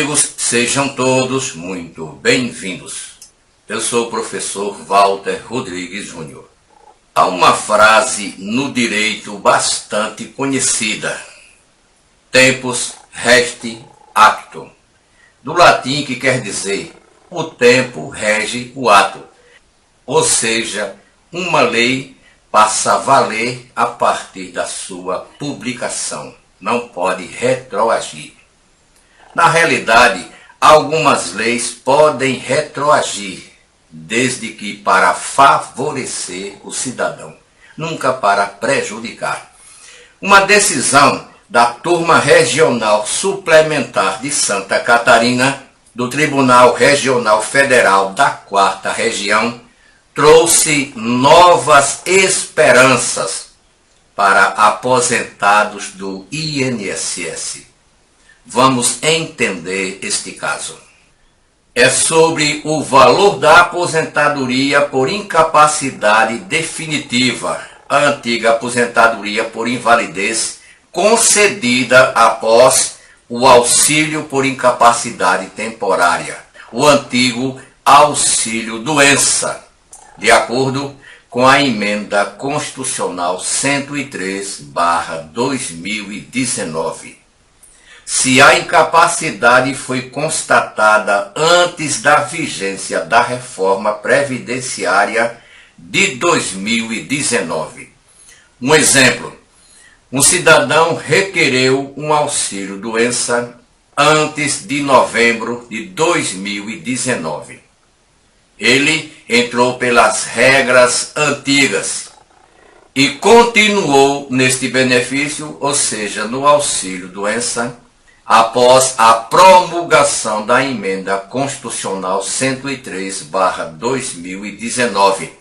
amigos, sejam todos muito bem-vindos. Eu sou o professor Walter Rodrigues Júnior. Há uma frase no direito bastante conhecida: tempus resti actum, do latim, que quer dizer o tempo rege o ato, ou seja, uma lei passa a valer a partir da sua publicação, não pode retroagir. Na realidade, algumas leis podem retroagir, desde que para favorecer o cidadão, nunca para prejudicar. Uma decisão da Turma Regional Suplementar de Santa Catarina, do Tribunal Regional Federal da 4ª Região, trouxe novas esperanças para aposentados do INSS. Vamos entender este caso. É sobre o valor da aposentadoria por incapacidade definitiva, a antiga aposentadoria por invalidez, concedida após o auxílio por incapacidade temporária, o antigo auxílio-doença, de acordo com a Emenda Constitucional 103/2019. Se a incapacidade foi constatada antes da vigência da reforma previdenciária de 2019. Um exemplo: um cidadão requereu um auxílio-doença antes de novembro de 2019. Ele entrou pelas regras antigas e continuou neste benefício, ou seja, no auxílio-doença, após a promulgação da Emenda Constitucional 103/2019,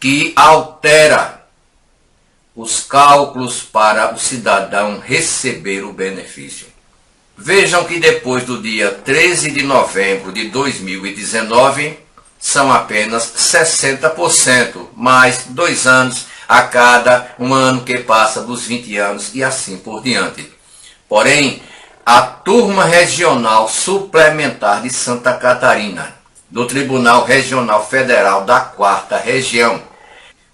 que altera os cálculos para o cidadão receber o benefício. Vejam que depois do dia 13 de novembro de 2019, são apenas 60%, mais 2 anos a cada um ano que passa dos 20 anos e assim por diante. Porém, a Turma Regional Suplementar de Santa Catarina, do Tribunal Regional Federal da 4ª Região,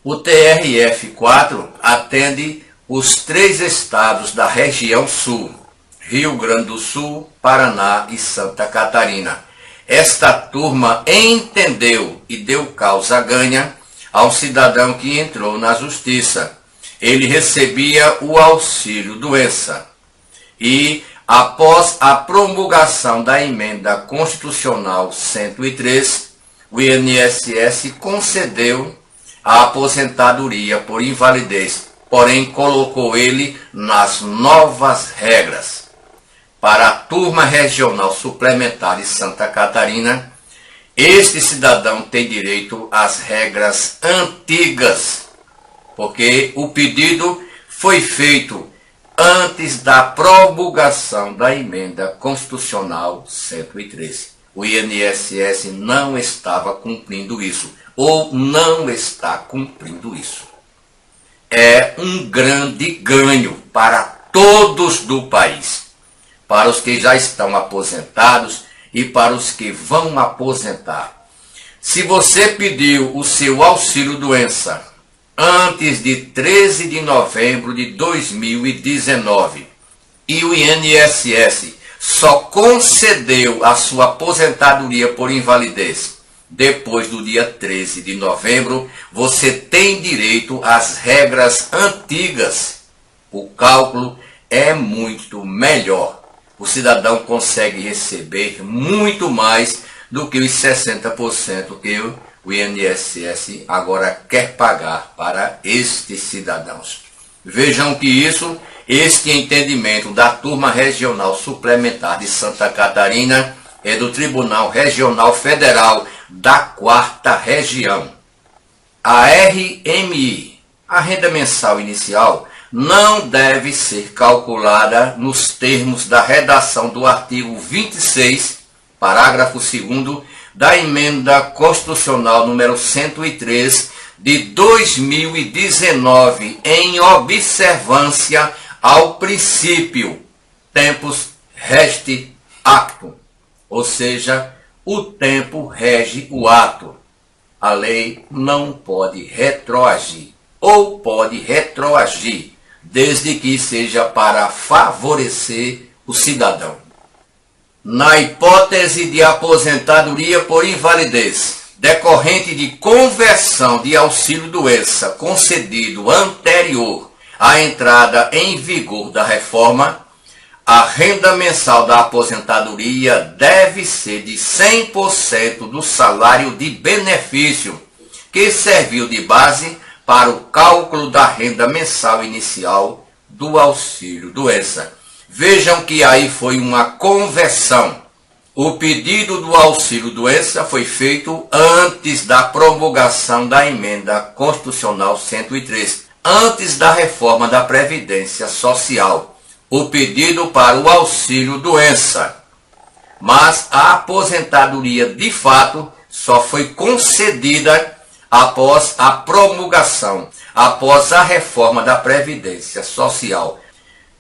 o TRF4, atende os 3 estados da região sul, Rio Grande do Sul, Paraná e Santa Catarina. Esta turma entendeu e deu causa ganha ao cidadão que entrou na justiça. Ele recebia o auxílio-doença e, após a promulgação da Emenda Constitucional 103, o INSS concedeu a aposentadoria por invalidez, porém colocou ele nas novas regras. Para a Turma Regional Suplementar de Santa Catarina, este cidadão tem direito às regras antigas, porque o pedido foi feito antes da promulgação da Emenda Constitucional 103. O INSS não estava cumprindo isso, ou não está cumprindo isso. É um grande ganho para todos do país, para os que já estão aposentados e para os que vão aposentar. Se você pediu o seu auxílio-doença antes de 13 de novembro de 2019 e o INSS só concedeu a sua aposentadoria por invalidez depois do dia 13 de novembro, você tem direito às regras antigas. O cálculo é muito melhor. O cidadão consegue receber muito mais do que os 60% que o INSS agora quer pagar para estes cidadãos. Vejam que este entendimento da Turma Regional Suplementar de Santa Catarina é do Tribunal Regional Federal da 4ª Região. A RMI, a renda mensal inicial, não deve ser calculada nos termos da redação do artigo 26, parágrafo 2º, da Emenda Constitucional número 103 de 2019, em observância ao princípio tempus resti actum, ou seja, o tempo rege o ato. A lei não pode retroagir, ou pode retroagir, desde que seja para favorecer o cidadão. Na hipótese de aposentadoria por invalidez, decorrente de conversão de auxílio-doença concedido anterior à entrada em vigor da reforma, a renda mensal da aposentadoria deve ser de 100% do salário de benefício que serviu de base para o cálculo da renda mensal inicial do auxílio-doença. Vejam que aí foi uma conversão. O pedido do auxílio-doença foi feito antes da promulgação da emenda constitucional 103, antes da reforma da Previdência Social. O pedido para o auxílio-doença. Mas a aposentadoria, de fato, só foi concedida após a promulgação, após a reforma da Previdência Social.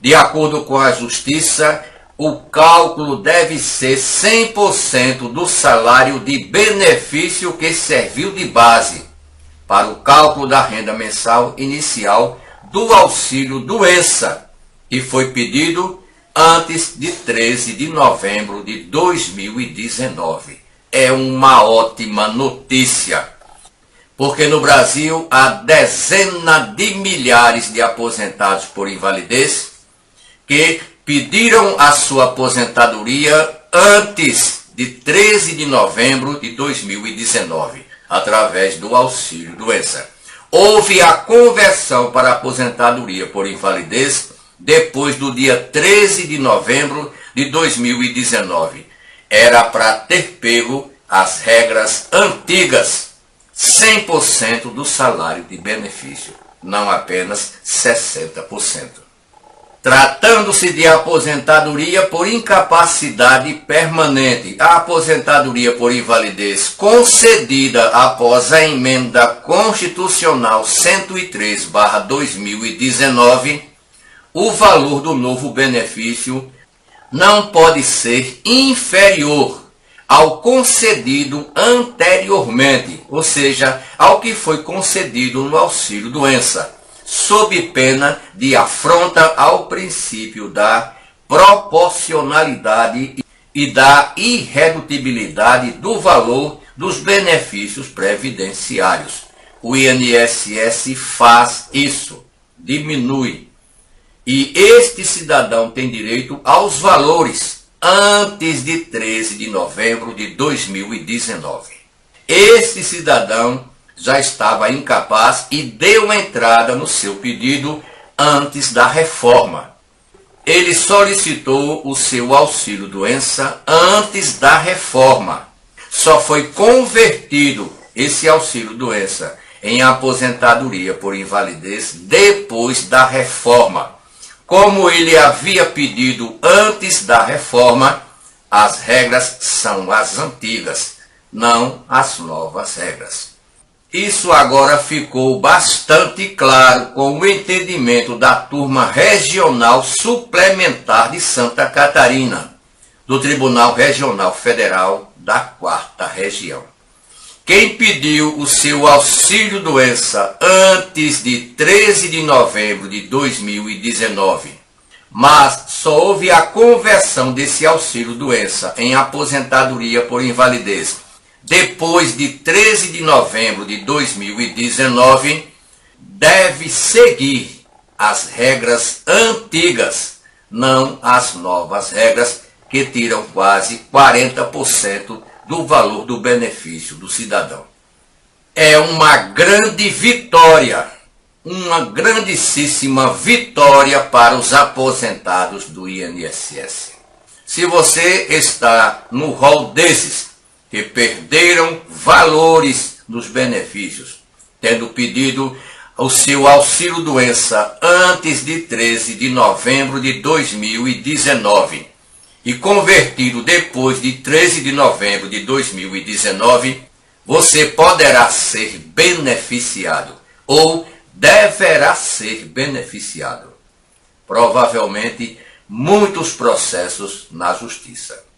De acordo com a Justiça, o cálculo deve ser 100% do salário de benefício que serviu de base para o cálculo da renda mensal inicial do auxílio-doença, e foi pedido antes de 13 de novembro de 2019. É uma ótima notícia, porque no Brasil há dezenas de milhares de aposentados por invalidez que pediram a sua aposentadoria antes de 13 de novembro de 2019, através do auxílio-doença. Houve a conversão para a aposentadoria por invalidez depois do dia 13 de novembro de 2019. Era para ter pego as regras antigas, 100% do salário de benefício, não apenas 60%. Tratando-se de aposentadoria por incapacidade permanente, a aposentadoria por invalidez concedida após a emenda constitucional 103/2019, o valor do novo benefício não pode ser inferior ao concedido anteriormente, ou seja, ao que foi concedido no auxílio-doença, sob pena de afronta ao princípio da proporcionalidade e da irredutibilidade do valor dos benefícios previdenciários. O INSS faz isso, diminui. E este cidadão tem direito aos valores antes de 13 de novembro de 2019. Este cidadão já estava incapaz e deu entrada no seu pedido antes da reforma. Ele solicitou o seu auxílio-doença antes da reforma. Só foi convertido esse auxílio-doença em aposentadoria por invalidez depois da reforma. Como ele havia pedido antes da reforma, as regras são as antigas, não as novas regras. Isso agora ficou bastante claro com o entendimento da Turma Regional Suplementar de Santa Catarina, do Tribunal Regional Federal da 4ª Região. Quem pediu o seu auxílio-doença antes de 13 de novembro de 2019, mas só houve a conversão desse auxílio-doença em aposentadoria por invalidez depois de 13 de novembro de 2019, deve seguir as regras antigas, não as novas regras que tiram quase 40% do valor do benefício do cidadão. É uma grande vitória, uma grandíssima vitória para os aposentados do INSS. Se você está no rol desses que perderam valores dos benefícios, tendo pedido o seu auxílio-doença antes de 13 de novembro de 2019 e convertido depois de 13 de novembro de 2019, você poderá ser beneficiado ou deverá ser beneficiado. Provavelmente muitos processos na justiça.